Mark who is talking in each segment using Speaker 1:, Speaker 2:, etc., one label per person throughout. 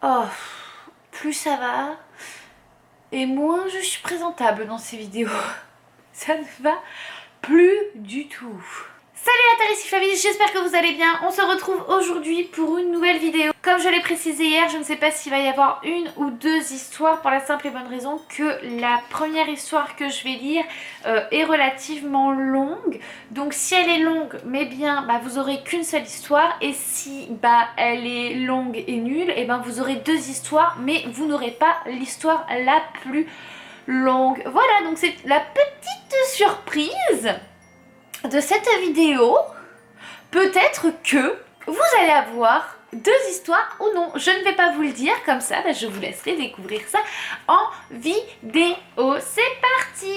Speaker 1: Oh, plus ça va, et moins je suis présentable dans ces vidéos. Ça ne va plus du tout. Salut la Thalessi Family, j'espère que vous allez bien. On se retrouve aujourd'hui pour une nouvelle vidéo. Comme je l'ai précisé hier, je ne sais pas s'il va y avoir une ou deux histoires pour la simple et bonne raison que la première histoire que je vais lire est relativement longue. Donc si elle est longue, mais bien, vous aurez qu'une seule histoire. Et si elle est longue et nulle, et vous aurez deux histoires, mais vous n'aurez pas l'histoire la plus longue. Voilà, donc c'est la petite surprise de cette vidéo. Peut-être que vous allez avoir deux histoires ou non, je ne vais pas vous le dire, comme ça je vous laisserai découvrir ça en vidéo. C'est parti.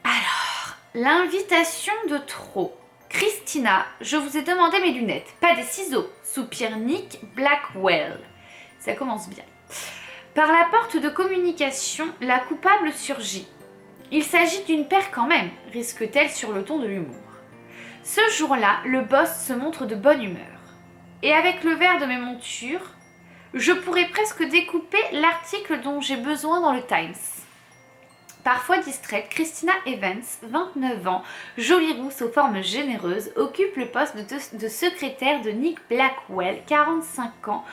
Speaker 1: Alors, l'invitation de trop. Christina, je vous ai demandé mes lunettes, pas des ciseaux, soupire Nick Blackwell. Ça commence bien. Par la porte de communication, la coupable surgit. Il s'agit d'une paire quand même, risque-t-elle sur le ton de l'humour. Ce jour-là, le boss se montre de bonne humeur. Et avec le verre de mes montures, je pourrais presque découper l'article dont j'ai besoin dans le Times. Parfois distraite, Christina Evans, 29 ans, jolie rousse aux formes généreuses, occupe le poste de secrétaire de Nick Blackwell, 45 ans,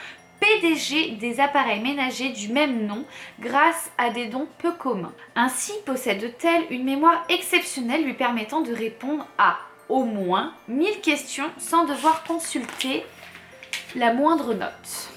Speaker 1: PDG des appareils ménagers du même nom grâce à des dons peu communs. Ainsi possède-t-elle une mémoire exceptionnelle lui permettant de répondre à au moins 1000 questions sans devoir consulter la moindre note.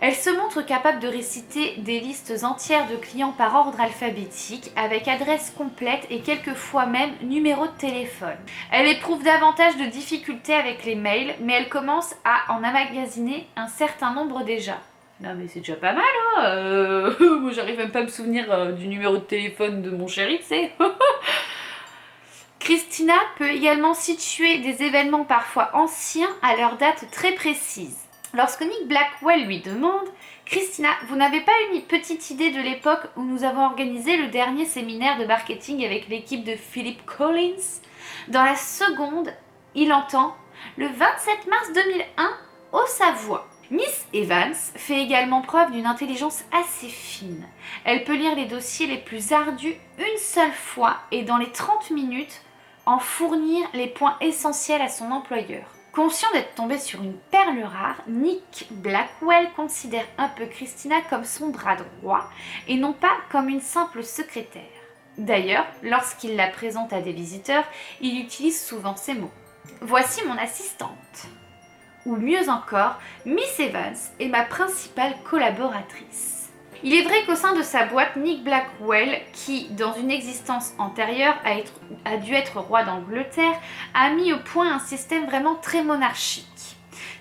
Speaker 1: Elle se montre capable de réciter des listes entières de clients par ordre alphabétique avec adresse complète et quelquefois même numéro de téléphone. Elle éprouve davantage de difficultés avec les mails, mais elle commence à en emmagasiner un certain nombre déjà. Non mais c'est déjà pas mal, hein. Moi j'arrive même pas à me souvenir du numéro de téléphone de mon chéri, tu sais. Christina peut également situer des événements parfois anciens à leur date très précise. Lorsque Nick Blackwell lui demande « Christina, vous n'avez pas une petite idée de l'époque où nous avons organisé le dernier séminaire de marketing avec l'équipe de Philip Collins ?» Dans la seconde, il entend « Le 27 mars 2001, au Savoie ». Miss Evans fait également preuve d'une intelligence assez fine. Elle peut lire les dossiers les plus ardus une seule fois et dans les 30 minutes, en fournir les points essentiels à son employeur. Conscient d'être tombé sur une perle rare, Nick Blackwell considère un peu Christina comme son bras droit et non pas comme une simple secrétaire. D'ailleurs, lorsqu'il la présente à des visiteurs, il utilise souvent ces mots. « Voici mon assistante » ou mieux encore, Miss Evans est ma principale collaboratrice. Il est vrai qu'au sein de sa boîte, Nick Blackwell, qui, dans une existence antérieure, a dû être roi d'Angleterre, a mis au point un système vraiment très monarchique.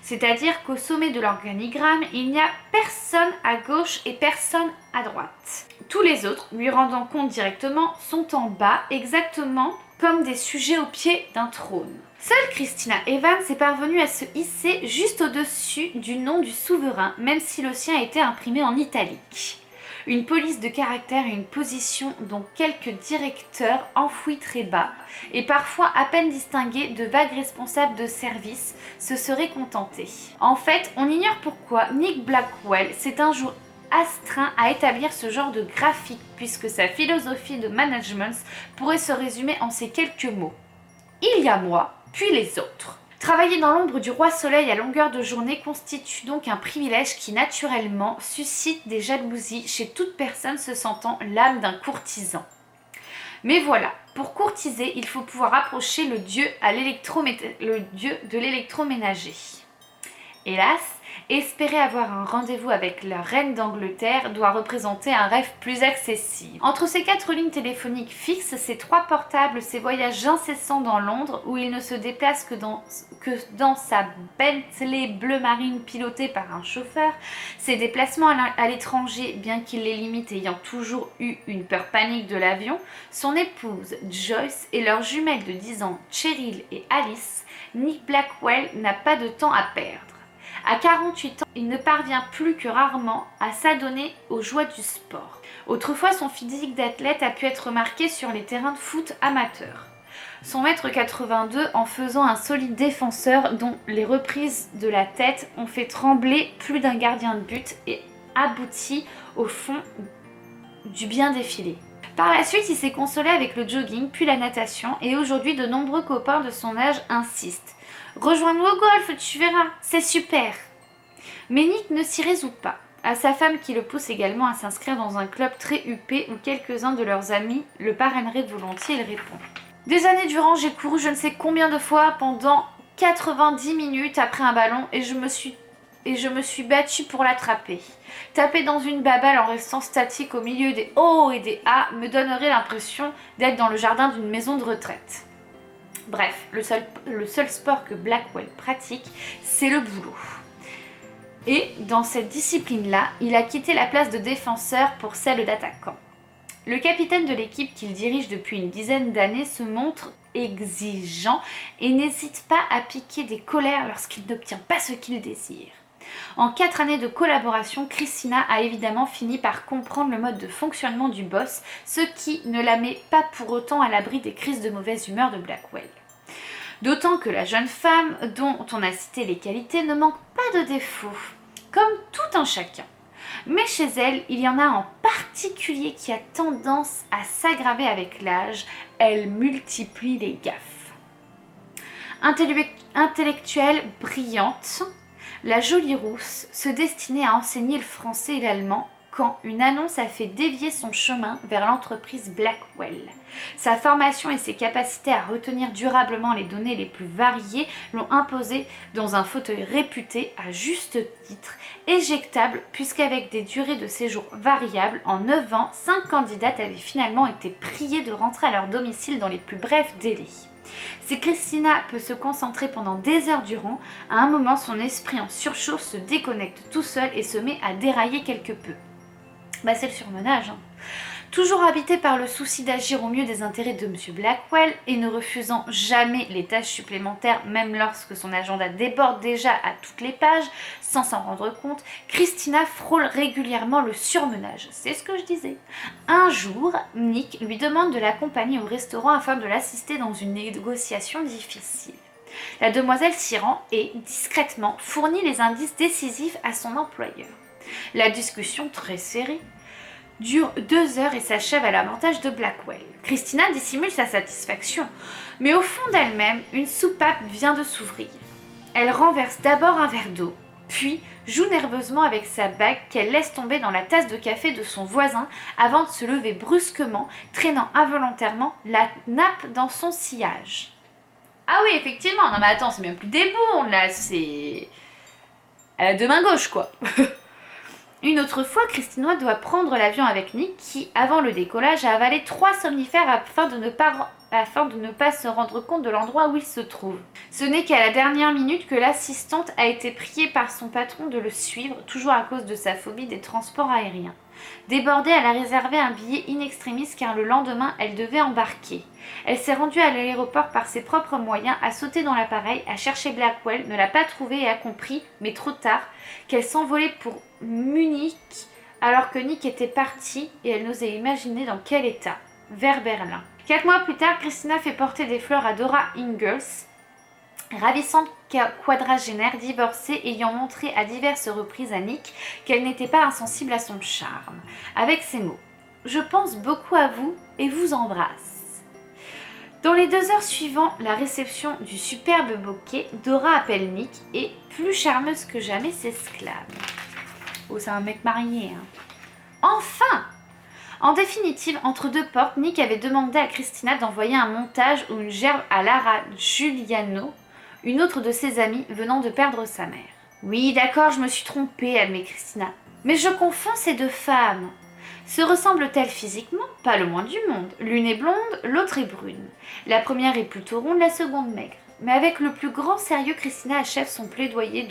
Speaker 1: C'est-à-dire qu'au sommet de l'organigramme, il n'y a personne à gauche et personne à droite. Tous les autres, lui rendant compte directement, sont en bas, exactement comme des sujets au pied d'un trône. Seule Christina Evans est parvenue à se hisser juste au-dessus du nom du souverain, même si le sien était imprimé en italique. Une police de caractère et une position dont quelques directeurs enfouis très bas, et parfois à peine distingués de vagues responsables de service, se seraient contentés. En fait, on ignore pourquoi Nick Blackwell s'est un jour astreint à établir ce genre de graphique, puisque sa philosophie de management pourrait se résumer en ces quelques mots. Il y a moi, puis les autres. Travailler dans l'ombre du roi soleil à longueur de journée constitue donc un privilège qui naturellement suscite des jalousies chez toute personne se sentant l'âme d'un courtisan. Mais voilà, pour courtiser, il faut pouvoir approcher le dieu de l'électroménager. Hélas, espérer avoir un rendez-vous avec la reine d'Angleterre doit représenter un rêve plus accessible. Entre ces 4 lignes téléphoniques fixes, ces 3 portables, ces voyages incessants dans Londres où il ne se déplace que dans sa Bentley bleu marine pilotée par un chauffeur, ces déplacements à l'étranger, bien qu'il les limite ayant toujours eu une peur panique de l'avion, son épouse Joyce et leurs jumelles de 10 ans, Cheryl et Alice, Nick Blackwell n'a pas de temps à perdre. À 48 ans, il ne parvient plus que rarement à s'adonner aux joies du sport. Autrefois, son physique d'athlète a pu être remarqué sur les terrains de foot amateurs. son mètre 82 en faisant un solide défenseur dont les reprises de la tête ont fait trembler plus d'un gardien de but et abouti au fond du bien défilé. Par la suite, il s'est consolé avec le jogging puis la natation et aujourd'hui de nombreux copains de son âge insistent. Rejoins-nous au golf, tu verras, c'est super. Mais Nick ne s'y résout pas. À sa femme qui le pousse également à s'inscrire dans un club très huppé où quelques-uns de leurs amis le parraineraient volontiers, il répond. Des années durant, j'ai couru je ne sais combien de fois pendant 90 minutes après un ballon et je me suis battue pour l'attraper. Taper dans une baballe en restant statique au milieu des O et des A me donnerait l'impression d'être dans le jardin d'une maison de retraite. Bref, le seul sport que Blackwell pratique, c'est le boulot. Et dans cette discipline-là, il a quitté la place de défenseur pour celle d'attaquant. Le capitaine de l'équipe qu'il dirige depuis une dizaine d'années se montre exigeant et n'hésite pas à piquer des colères lorsqu'il n'obtient pas ce qu'il désire. En 4 années de collaboration, Christina a évidemment fini par comprendre le mode de fonctionnement du boss, ce qui ne la met pas pour autant à l'abri des crises de mauvaise humeur de Blackwell. D'autant que la jeune femme, dont on a cité les qualités, ne manque pas de défauts, comme tout un chacun. Mais chez elle, il y en a en particulier qui a tendance à s'aggraver avec l'âge, elle multiplie les gaffes. Intellectuelle brillante, la jolie rousse se destinait à enseigner le français et l'allemand quand une annonce a fait dévier son chemin vers l'entreprise Blackwell. Sa formation et ses capacités à retenir durablement les données les plus variées l'ont imposé dans un fauteuil réputé à juste titre, éjectable puisqu'avec des durées de séjour variables, en 9 ans, 5 candidates avaient finalement été priées de rentrer à leur domicile dans les plus brefs délais. Si Christina peut se concentrer pendant des heures durant, à un moment son esprit en surchauffe se déconnecte tout seul et se met à dérailler quelque peu. C'est le surmenage. Toujours habité par le souci d'agir au mieux des intérêts de M. Blackwell et ne refusant jamais les tâches supplémentaires, même lorsque son agenda déborde déjà à toutes les pages, sans s'en rendre compte, Christina frôle régulièrement le surmenage. C'est ce que je disais. Un jour, Nick lui demande de l'accompagner au restaurant afin de l'assister dans une négociation difficile. La demoiselle s'y rend et, discrètement, fournit les indices décisifs à son employeur. La discussion, très serrée, dure 2 heures et s'achève à l'avantage de Blackwell. Christina dissimule sa satisfaction, mais au fond d'elle-même, une soupape vient de s'ouvrir. Elle renverse d'abord un verre d'eau, puis joue nerveusement avec sa bague qu'elle laisse tomber dans la tasse de café de son voisin avant de se lever brusquement, traînant involontairement la nappe dans son sillage. Ah oui, effectivement, non mais attends, c'est même plus des bournes là, c'est... Elle a 2 mains gauches quoi. Une autre fois, Christina doit prendre l'avion avec Nick qui, avant le décollage, a avalé 3 somnifères afin de ne pas se rendre compte de l'endroit où il se trouve. Ce n'est qu'à la dernière minute que l'assistante a été priée par son patron de le suivre, toujours à cause de sa phobie des transports aériens. Débordée, elle a réservé un billet in extremis car le lendemain, elle devait embarquer. Elle s'est rendue à l'aéroport par ses propres moyens, a sauté dans l'appareil, a cherché Blackwell, ne l'a pas trouvé et a compris, mais trop tard, qu'elle s'envolait pour Munich alors que Nick était parti et elle n'osait imaginer dans quel état. Vers Berlin. 4 mois plus tard, Christina fait porter des fleurs à Dora Ingalls, ravissante quadragénaire divorcée ayant montré à diverses reprises à Nick qu'elle n'était pas insensible à son charme. Avec ces mots, « Je pense beaucoup à vous et vous embrasse ». Dans les 2 heures suivant la réception du superbe bouquet, Dora appelle Nick et, plus charmeuse que jamais, s'exclame. Oh, c'est un mec marié, hein. Enfin! En définitive, entre 2 portes, Nick avait demandé à Christina d'envoyer un montage ou une gerbe à Lara Giuliano, une autre de ses amies venant de perdre sa mère. Oui, d'accord, je me suis trompée, admet Christina. Mais je confonds ces 2 femmes. Se ressemblent-elles physiquement? Pas le moins du monde. L'une est blonde, l'autre est brune. La première est plutôt ronde, la seconde maigre. Mais avec le plus grand sérieux, Christina achève son plaidoyer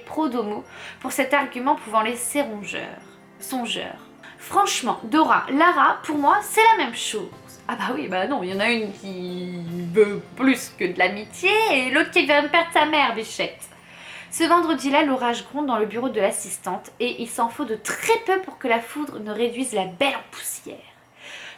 Speaker 1: pro-domo pour cet argument pouvant laisser songeur. Franchement, Dora, Lara, pour moi, c'est la même chose. Ah bah oui, bah non, il y en a une qui veut plus que de l'amitié et l'autre qui vient de perdre sa mère, bichette. Ce vendredi-là, l'orage gronde dans le bureau de l'assistante et il s'en faut de très peu pour que la foudre ne réduise la belle en poussière.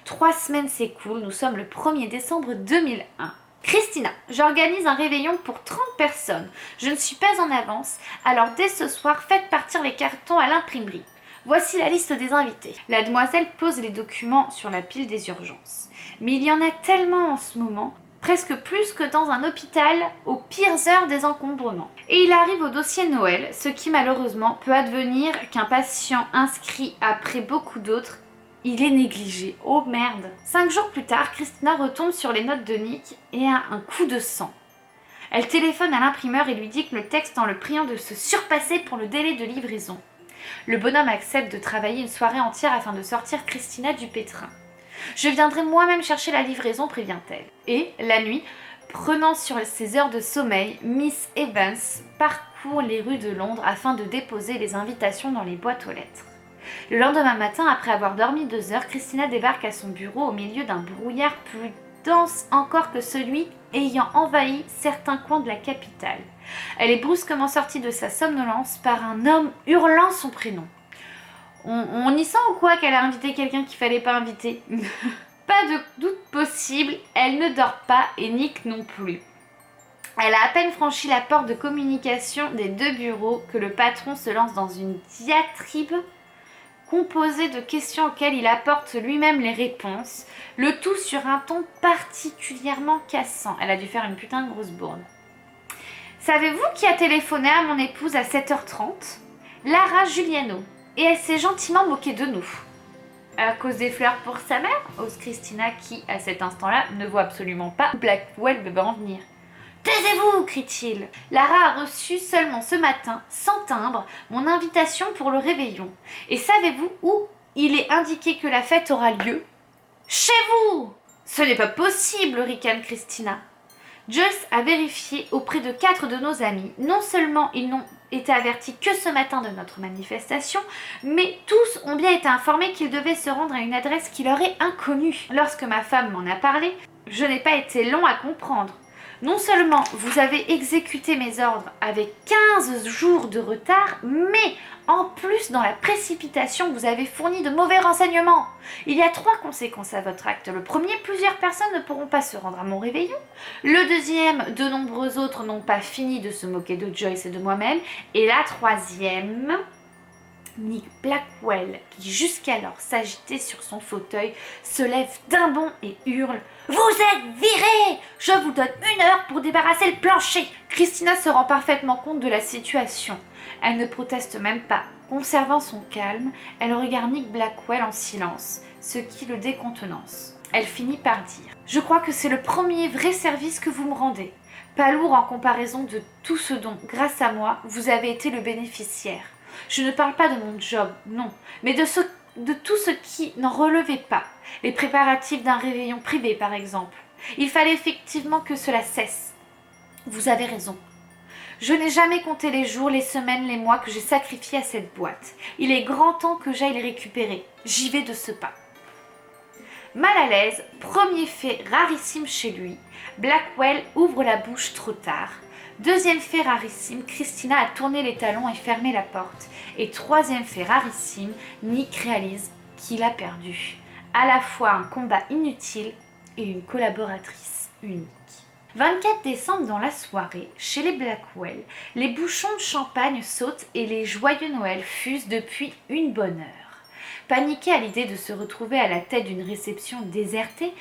Speaker 1: 3 semaines s'écoulent, nous sommes le 1er décembre 2001. Christina, j'organise un réveillon pour 30 personnes. Je ne suis pas en avance, alors dès ce soir, faites partir les cartons à l'imprimerie. Voici la liste des invités. La demoiselle pose les documents sur la pile des urgences. Mais il y en a tellement en ce moment, presque plus que dans un hôpital aux pires heures des encombrements. Et il arrive au dossier Noël, ce qui malheureusement peut advenir qu'un patient inscrit après beaucoup d'autres, il est négligé. Oh merde. 5 jours plus tard, Christina retombe sur les notes de Nick et a un coup de sang. Elle téléphone à l'imprimeur et lui dicte le texte en le priant de se surpasser pour le délai de livraison. Le bonhomme accepte de travailler une soirée entière afin de sortir Christina du pétrin. Je viendrai moi-même chercher la livraison, prévient-elle. Et, la nuit, prenant sur ses heures de sommeil, Miss Evans parcourt les rues de Londres afin de déposer les invitations dans les boîtes aux lettres. Le lendemain matin, après avoir dormi 2 heures, Christina débarque à son bureau au milieu d'un brouillard plus dense encore que celui ayant envahi certains coins de la capitale. Elle est brusquement sortie de sa somnolence par un homme hurlant son prénom. On y sent ou quoi qu'elle a invité quelqu'un qu'il fallait pas inviter? Pas de doute possible, elle ne dort pas et Nick non plus. Elle a à peine franchi la porte de communication des 2 bureaux que le patron se lance dans une diatribe composée de questions auxquelles il apporte lui-même les réponses, le tout sur un ton particulièrement cassant. Elle a dû faire une putain de grosse bourde. Savez-vous qui a téléphoné à mon épouse à 7h30? Lara Giuliano. Et elle s'est gentiment moquée de nous. À cause des fleurs pour sa mère, ose Christina qui, à cet instant-là, ne voit absolument pas où Blackwell veut en venir. Taisez-vous, crie-t-il. Lara a reçu seulement ce matin, sans timbre, mon invitation pour le réveillon. Et savez-vous où il est indiqué que la fête aura lieu? Chez vous! Ce n'est pas possible, ricane Christina. Joyce a vérifié auprès de 4 de nos amis. Non seulement ils n'ont été avertis que ce matin de notre manifestation, mais tous ont bien été informés qu'ils devaient se rendre à une adresse qui leur est inconnue. Lorsque ma femme m'en a parlé, je n'ai pas été long à comprendre. Non seulement vous avez exécuté mes ordres avec 15 jours de retard, mais en plus, dans la précipitation, vous avez fourni de mauvais renseignements. Il y a 3 conséquences à votre acte. Le premier, plusieurs personnes ne pourront pas se rendre à mon réveillon. Le deuxième, de nombreux autres n'ont pas fini de se moquer de Joyce et de moi-même. Et la troisième, Nick Blackwell, qui jusqu'alors s'agitait sur son fauteuil, se lève d'un bond et hurle « Vous êtes virés! Je vous donne 1 heure pour débarrasser le plancher !» Christina se rend parfaitement compte de la situation. Elle ne proteste même pas. Conservant son calme, elle regarde Nick Blackwell en silence, ce qui le décontenance. Elle finit par dire « Je crois que c'est le premier vrai service que vous me rendez. Pas lourd en comparaison de tout ce dont, grâce à moi, vous avez été le bénéficiaire. Je ne parle pas de mon job, non, mais de tout ce qui n'en relevait pas. Les préparatifs d'un réveillon privé, par exemple. Il fallait effectivement que cela cesse. Vous avez raison. Je n'ai jamais compté les jours, les semaines, les mois que j'ai sacrifiés à cette boîte. Il est grand temps que j'aille les récupérer. J'y vais de ce pas. » Mal à l'aise, premier fait rarissime chez lui, Blackwell ouvre la bouche trop tard. Deuxième fait rarissime, Christina a tourné les talons et fermé la porte. Et troisième fait rarissime, Nick réalise qu'il a perdu. À la fois un combat inutile et une collaboratrice unique. 24 décembre dans la soirée, chez les Blackwell, les bouchons de champagne sautent et les joyeux Noël fusent depuis une bonne heure. Paniquée à l'idée de se retrouver à la tête d'une réception désertée,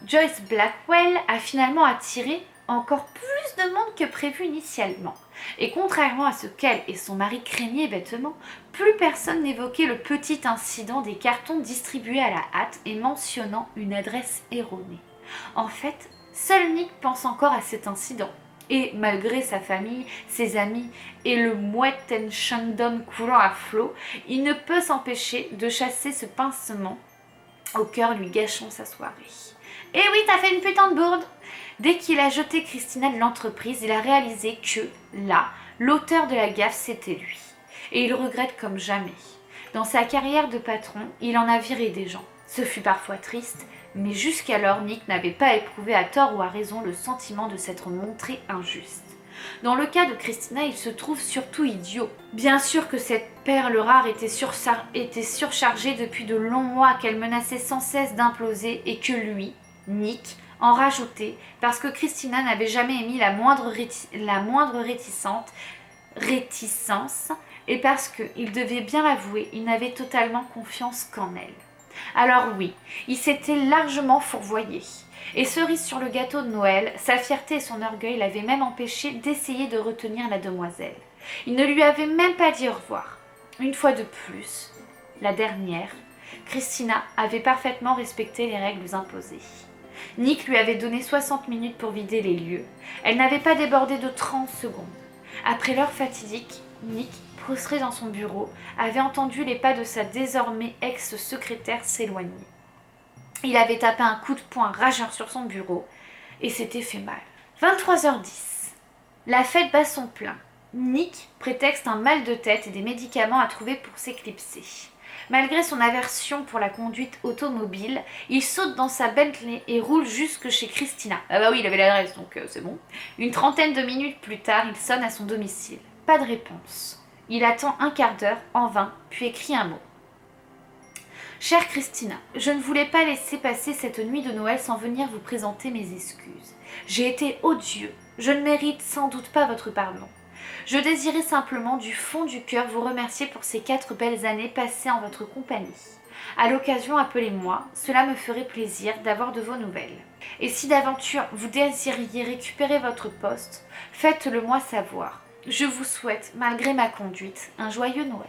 Speaker 1: Joyce Blackwell a finalement attiré encore plus de monde que prévu initialement. Et contrairement à ce qu'elle et son mari craignaient bêtement, plus personne n'évoquait le petit incident des cartons distribués à la hâte et mentionnant une adresse erronée. En fait, seul Nick pense encore à cet incident. Et malgré sa famille, ses amis et le Moet Shandon coulant à flot, il ne peut s'empêcher de chasser ce pincement au cœur lui gâchant sa soirée. « Eh oui, t'as fait une putain de bourde !» Dès qu'il a jeté Christina de l'entreprise, il a réalisé que, là, l'auteur de la gaffe, c'était lui. Et il regrette comme jamais. Dans sa carrière de patron, il en a viré des gens. Ce fut parfois triste, mais jusqu'alors, Nick n'avait pas éprouvé à tort ou à raison le sentiment de s'être montré injuste. Dans le cas de Christina, il se trouve surtout idiot. Bien sûr que cette perle rare était surchargée depuis de longs mois, qu'elle menaçait sans cesse d'imploser et que lui, Nick, en rajoutait parce que Christina n'avait jamais émis la moindre réticence et parce qu'il devait bien l'avouer, il n'avait totalement confiance qu'en elle. Alors oui, il s'était largement fourvoyé. Et cerise sur le gâteau de Noël, sa fierté et son orgueil l'avaient même empêché d'essayer de retenir la demoiselle. Il ne lui avait même pas dit au revoir. Une fois de plus, la dernière, Christina avait parfaitement respecté les règles imposées. Nick lui avait donné 60 minutes pour vider les lieux. Elle n'avait pas débordé de 30 secondes. Après l'heure fatidique, Nick, prostré dans son bureau, avait entendu les pas de sa désormais ex-secrétaire s'éloigner. Il avait tapé un coup de poing rageur sur son bureau et s'était fait mal. 23h10. La fête bat son plein. Nick prétexte un mal de tête et des médicaments à trouver pour s'éclipser. Malgré son aversion pour la conduite automobile, il saute dans sa Bentley et roule jusque chez Christina. Ah bah oui, il avait l'adresse, donc c'est bon. Une trentaine de minutes plus tard, il sonne à son domicile. Pas de réponse. Il attend un quart d'heure, en vain, puis écrit un mot. Chère Christina, je ne voulais pas laisser passer cette nuit de Noël sans venir vous présenter mes excuses. J'ai été odieux. Je ne mérite sans doute pas votre pardon. Je désirais simplement du fond du cœur vous remercier pour ces 4 belles années passées en votre compagnie. À l'occasion, appelez-moi, cela me ferait plaisir d'avoir de vos nouvelles. Et si d'aventure vous désiriez récupérer votre poste, faites-le moi savoir. Je vous souhaite, malgré ma conduite, un joyeux Noël.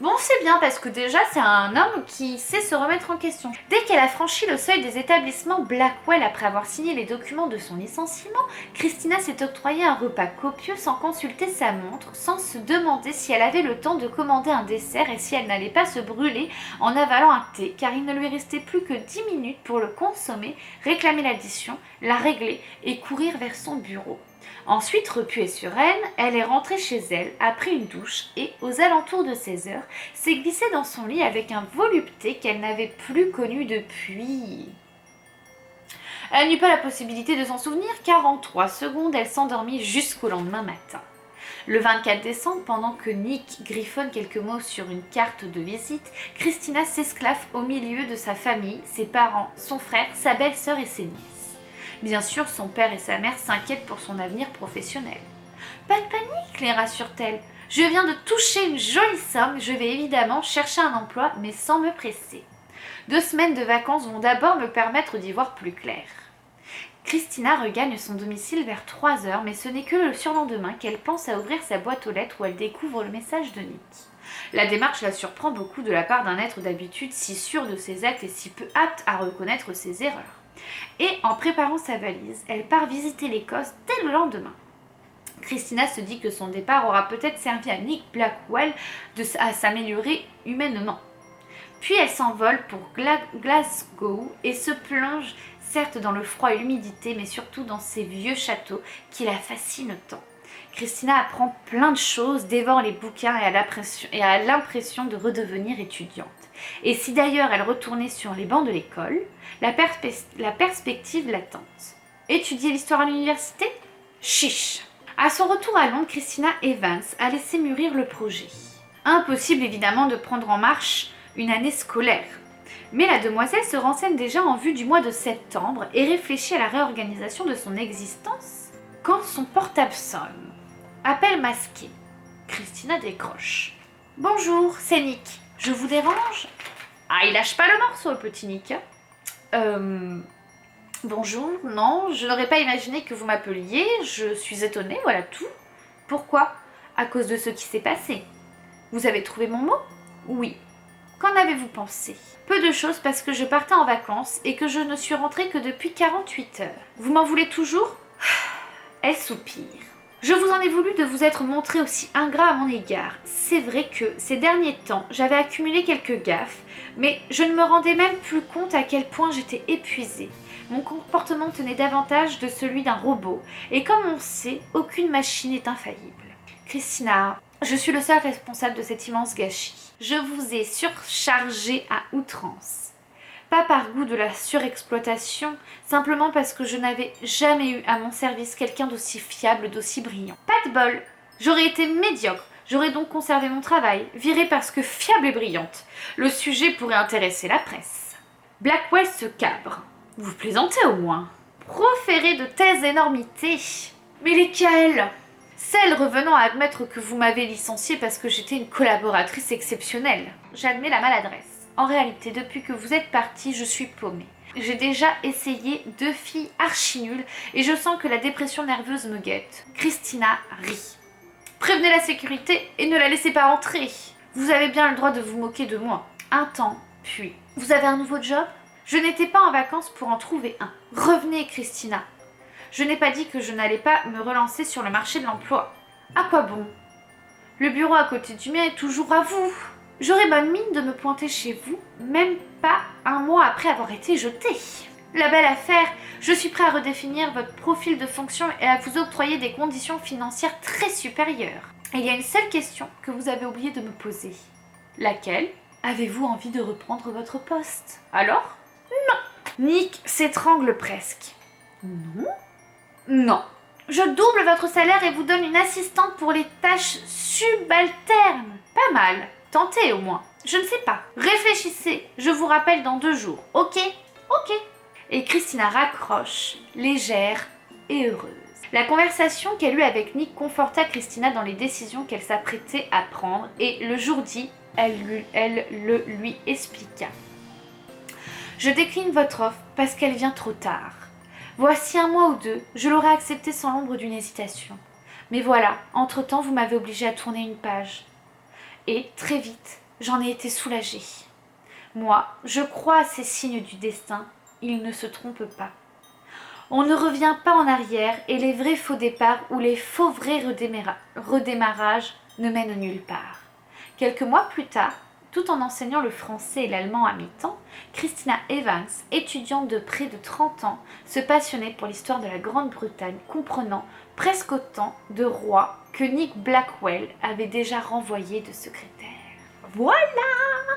Speaker 1: Bon, c'est bien parce que déjà, c'est un homme qui sait se remettre en question. Dès qu'elle a franchi le seuil des établissements Blackwell après avoir signé les documents de son licenciement, Christina s'est octroyé un repas copieux sans consulter sa montre, sans se demander si elle avait le temps de commander un dessert et si elle n'allait pas se brûler en avalant un thé, car il ne lui restait plus que 10 minutes pour le consommer, réclamer l'addition, la régler et courir vers son bureau. Ensuite, repuée sur elle est rentrée chez elle, a pris une douche et, aux alentours de 16 heures, s'est glissée dans son lit avec un volupté qu'elle n'avait plus connu depuis. Elle n'eut pas la possibilité de s'en souvenir car en 3 secondes, elle s'endormit jusqu'au lendemain matin. Le 24 décembre, pendant que Nick griffonne quelques mots sur une carte de visite, Christina s'esclaffe au milieu de sa famille, ses parents, son frère, sa belle-sœur et ses nièces. Bien sûr, son père et sa mère s'inquiètent pour son avenir professionnel. « Pas de panique, les rassure-t-elle. Je viens de toucher une jolie somme, je vais évidemment chercher un emploi, mais sans me presser. 2 semaines de vacances vont d'abord me permettre d'y voir plus clair. » Christina regagne son domicile vers 3 heures, mais ce n'est que le surlendemain qu'elle pense à ouvrir sa boîte aux lettres où elle découvre le message de Nick. La démarche la surprend beaucoup de la part d'un être d'habitude si sûr de ses actes et si peu apte à reconnaître ses erreurs. Et en préparant sa valise, elle part visiter l'Écosse dès le lendemain. Christina se dit que son départ aura peut-être servi à Nick Blackwell à s'améliorer humainement. Puis elle s'envole pour Glasgow et se plonge certes dans le froid et l'humidité, mais surtout dans ces vieux châteaux qui la fascinent tant. Christina apprend plein de choses, dévore les bouquins et a l'impression de redevenir étudiante. Et si d'ailleurs elle retournait sur les bancs de l'école, la perspective la tente. Étudier l'histoire à l'université ? Chiche. À son retour à Londres, Christina Evans a laissé mûrir le projet. Impossible évidemment de prendre en marche une année scolaire. Mais la demoiselle se renseigne déjà en vue du mois de septembre et réfléchit à la réorganisation de son existence quand son portable sonne. Appel masqué. Christina décroche. « Bonjour, c'est Nick. Je vous dérange ?» Ah, il lâche pas le morceau, le petit Nick. Bonjour, non, je n'aurais pas imaginé que vous m'appeliez. Je suis étonnée, voilà tout. Pourquoi ? À cause de ce qui s'est passé. Vous avez trouvé mon mot ? Oui. Qu'en avez-vous pensé ? Peu de choses parce que je partais en vacances et que je ne suis rentrée que depuis 48 heures. Vous m'en voulez toujours ? Elle soupire. Je vous en ai voulu de vous être montré aussi ingrat à mon égard. C'est vrai que ces derniers temps, j'avais accumulé quelques gaffes, mais je ne me rendais même plus compte à quel point j'étais épuisée. Mon comportement tenait davantage de celui d'un robot, et comme on sait, aucune machine n'est infaillible. Christina, je suis le seul responsable de cet immense gâchis. Je vous ai surchargé à outrance. Pas par goût de la surexploitation, simplement parce que je n'avais jamais eu à mon service quelqu'un d'aussi fiable, d'aussi brillant. Pas de bol, j'aurais été médiocre, j'aurais donc conservé mon travail, virée parce que fiable et brillante. Le sujet pourrait intéresser la presse. Blackwell se cabre. Vous plaisantez au moins. Proférez de telles énormités. Mais lesquelles? Celles revenant à admettre que vous m'avez licenciée parce que j'étais une collaboratrice exceptionnelle. J'admets la maladresse. En réalité, depuis que vous êtes partie, je suis paumée. J'ai déjà essayé 2 filles archi nulles et je sens que la dépression nerveuse me guette. Christina rit. Prévenez la sécurité et ne la laissez pas entrer. Vous avez bien le droit de vous moquer de moi. Un temps, puis. Vous avez un nouveau job? Je n'étais pas en vacances pour en trouver un. Revenez, Christina. Je n'ai pas dit que je n'allais pas me relancer sur le marché de l'emploi. À quoi bon? Le bureau à côté du mien est toujours à vous. J'aurais bonne mine de me pointer chez vous, même pas un mois après avoir été jetée. La belle affaire, je suis prêt à redéfinir votre profil de fonction et à vous octroyer des conditions financières très supérieures. Il y a une seule question que vous avez oublié de me poser. Laquelle? Avez-vous envie de reprendre votre poste? Alors? Non. Nick s'étrangle presque. Non? Non. Je double votre salaire et vous donne une assistante pour les tâches subalternes. Pas mal. Tentez au moins. Je ne sais pas. Réfléchissez. Je vous rappelle dans 2 jours. Ok? Ok. Et Christina raccroche, légère et heureuse. La conversation qu'elle eut avec Nick conforta Christina dans les décisions qu'elle s'apprêtait à prendre et le jour dit, elle le lui expliqua. Je décline votre offre parce qu'elle vient trop tard. Voici 1 mois ou 2, je l'aurais acceptée sans l'ombre d'une hésitation. Mais voilà, entre-temps, vous m'avez obligée à tourner une page. Et, très vite, j'en ai été soulagée. Moi, je crois à ces signes du destin, ils ne se trompent pas. On ne revient pas en arrière et les vrais faux départs ou les faux vrais redémarrages ne mènent nulle part. Quelques mois plus tard, tout en enseignant le français et l'allemand à mi-temps, Christina Evans, étudiante de près de 30 ans, se passionnait pour l'histoire de la Grande-Bretagne, comprenant presque autant de rois que Nick Blackwell avait déjà renvoyé de secrétaires. Voilà!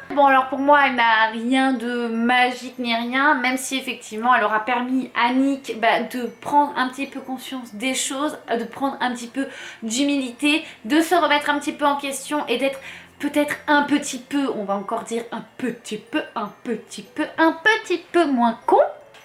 Speaker 1: Bon, alors pour moi, elle n'a rien de magique ni rien, même si effectivement elle aura permis à Nick de prendre un petit peu conscience des choses, de prendre un petit peu d'humilité, de se remettre un petit peu en question et d'être peut-être un petit peu, on va encore dire un petit peu moins con.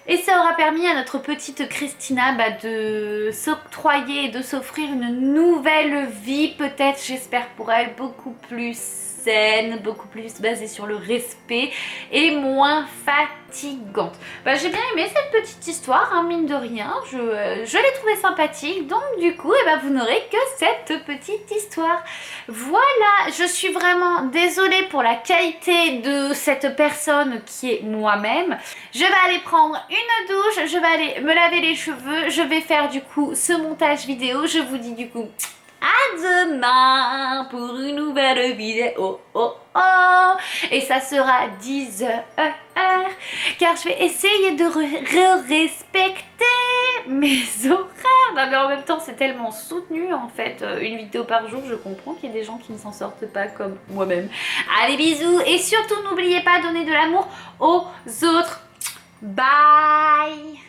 Speaker 1: Et ça aura permis à notre petite Christina de s'octroyer et de s'offrir une nouvelle vie, peut-être, j'espère pour elle, beaucoup plus saine, beaucoup plus basée sur le respect et moins fatigante. J'ai bien aimé cette petite histoire, hein, mine de rien, je l'ai trouvée sympathique, donc du coup, vous n'aurez que cette petite histoire. Voilà, je suis vraiment désolée pour la qualité de cette personne qui est moi-même. Je vais aller prendre une douche, je vais aller me laver les cheveux, je vais faire du coup ce montage vidéo, je vous dis du coup à demain pour une nouvelle vidéo. Et ça sera 10h car je vais essayer de respecter mes horaires. Non, mais en même temps c'est tellement soutenu en fait, une vidéo par jour, je comprends qu'il y ait des gens qui ne s'en sortent pas comme moi-même. Allez, bisous et surtout n'oubliez pas de donner de l'amour aux autres. Bye.